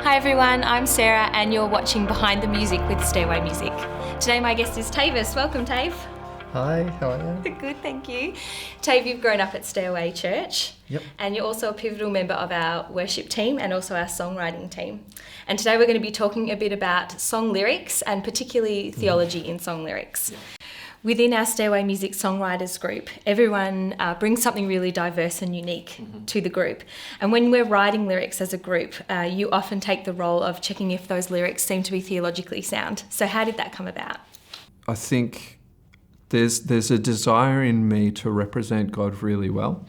Hi everyone, I'm Sarah and you're watching Behind the Music with Stairway Music. Today my guest is Tavis. Welcome, Tave. Hi, how are you? Good, thank you. Tave, you've grown up at Stairway Church. Yep. And you're also a pivotal member of our worship team and also our songwriting team. And today we're going to be talking a bit about song lyrics and particularly theology in song lyrics. Yep. Within our Stairway Music Songwriters group, everyone brings something really diverse and unique to the group. And when we're writing lyrics as a group, you often take the role of checking if those lyrics seem to be theologically sound. So how did that come about? I think there's a desire in me to represent God really well,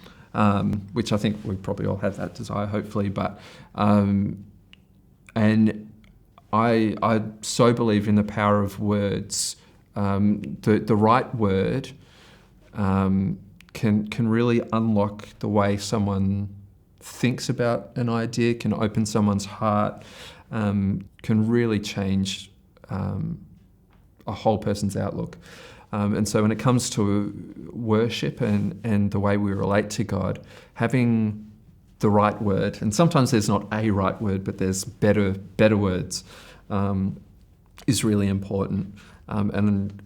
which I think we probably all have that desire, hopefully. But and I so believe in the power of words. The right word can really unlock the way someone thinks about an idea, can open someone's heart, can really change a whole person's outlook. And so when it comes to worship and the way we relate to God, having the right word, and sometimes there's not a right word, but there's better words, is really important. And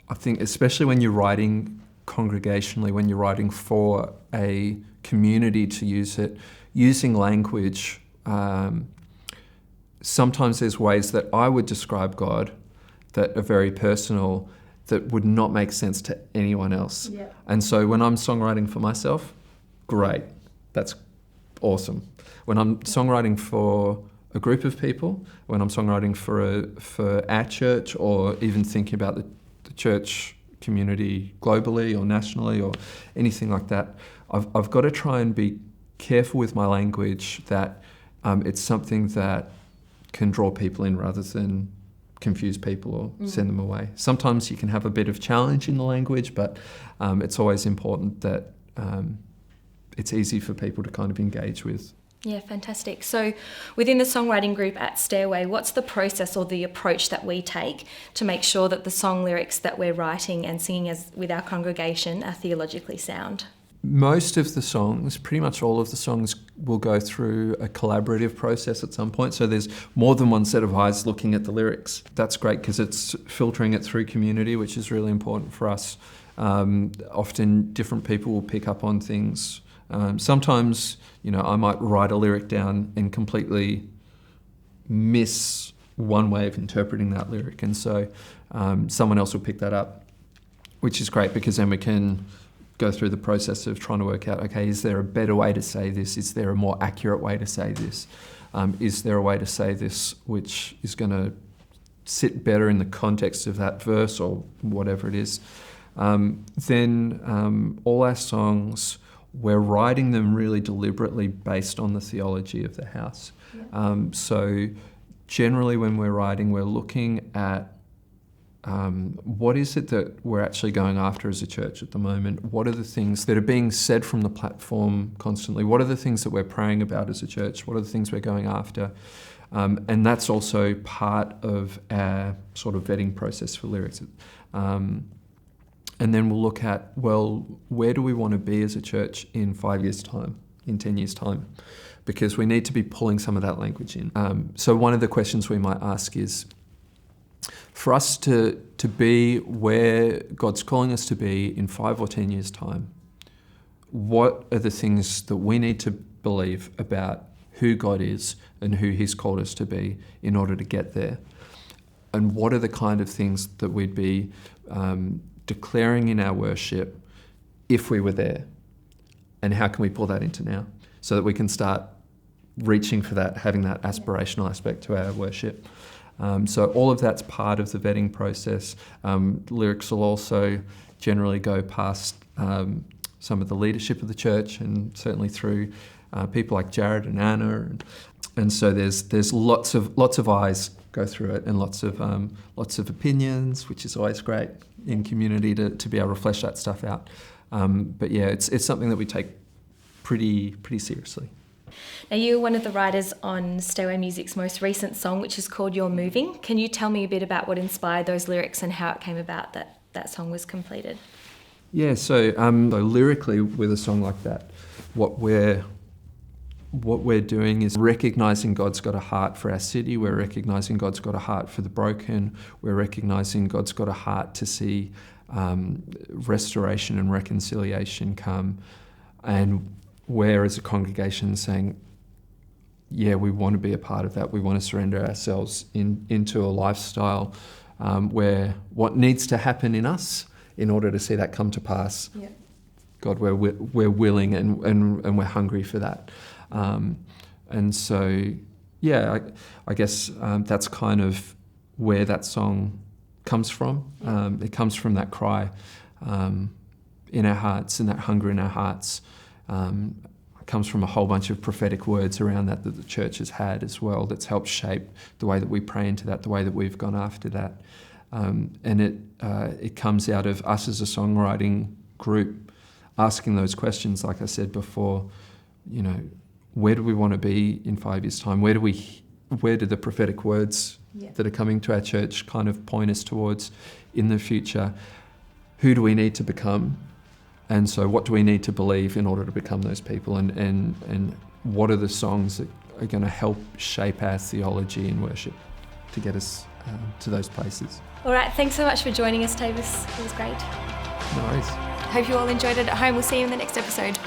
I think especially when you're writing congregationally, when you're writing for a community to use it, using language, sometimes there's ways that I would describe God that are very personal that would not make sense to anyone else. Yeah. And so when I'm songwriting for myself, great, that's awesome. When I'm songwriting for a group of people, when I'm songwriting for our church, or even thinking about the church community globally or nationally or anything like that, I've got to try and be careful with my language that it's something that can draw people in rather than confuse people or send them away. Sometimes you can have a bit of challenge in the language, but it's always important that it's easy for people to kind of engage with. Yeah, fantastic. So within the songwriting group at Stairway, what's the process or the approach that we take to make sure that the song lyrics that we're writing and singing with our congregation are theologically sound? Most of the songs, pretty much all of the songs, will go through a collaborative process at some point. So there's more than one set of eyes looking at the lyrics. That's great because it's filtering it through community, which is really important for us. Often different people will pick up on things. Sometimes, I might write a lyric down and completely miss one way of interpreting that lyric. And so someone else will pick that up, which is great because then we can go through the process of trying to work out, okay, is there a better way to say this? Is there a more accurate way to say this? Is there a way to say this which is going to sit better in the context of that verse or whatever it is? Then all our songs, we're writing them really deliberately based on the theology of the house. Yeah. So generally when we're writing, we're looking at what is it that we're actually going after as a church at the moment? What are the things that are being said from the platform constantly? What are the things that we're praying about as a church? What are the things we're going after? And that's also part of our sort of vetting process for lyrics. And then we'll look at, well, where do we want to be as a church in 5 years' time, in 10 years' time? Because we need to be pulling some of that language in. So one of the questions we might ask is, for us to be where God's calling us to be in 5 or 10 years' time, what are the things that we need to believe about who God is and who He's called us to be in order to get there? And what are the kind of things that we'd be declaring in our worship if we were there? And how can we pull that into now so that we can start reaching for that, having that aspirational aspect to our worship? So all of that's part of the vetting process. Lyrics will also generally go past some of the leadership of the church and certainly through people like Jared and Anna. And so there's lots of eyes go through it and lots of opinions, which is always great in community to be able to flesh that stuff out. But yeah, it's something that we take pretty seriously. Now, you're one of the writers on Stairway Music's most recent song, which is called Youre Movin. Can you tell me a bit about what inspired those lyrics and how it came about that song was completed? Yeah, so lyrically with a song like that, what we're what we're doing is recognizing God's got a heart for our city. We're recognizing God's got a heart for the broken. We're recognizing God's got a heart to see restoration and reconciliation come. And we're, as a congregation, saying, yeah, we want to be a part of that. We want to surrender ourselves into a lifestyle where what needs to happen in us in order to see that come to pass. Yeah. God, we're willing and we're hungry for that. And so, yeah, I guess that's kind of where that song comes from. It comes from that cry in our hearts and that hunger in our hearts. It comes from a whole bunch of prophetic words around that the church has had as well, that's helped shape the way that we pray into that, the way that we've gone after that. And it comes out of us as a songwriting group asking those questions, like I said before, you know, where do we want to be in 5 years' time? Where do the prophetic words that are coming to our church kind of point us towards in the future? Who do we need to become? And so what do we need to believe in order to become those people? And what are the songs that are going to help shape our theology and worship to get us to those places? All right, thanks so much for joining us, Tavis. It was great. No worries. Hope you all enjoyed it at home. We'll see you in the next episode.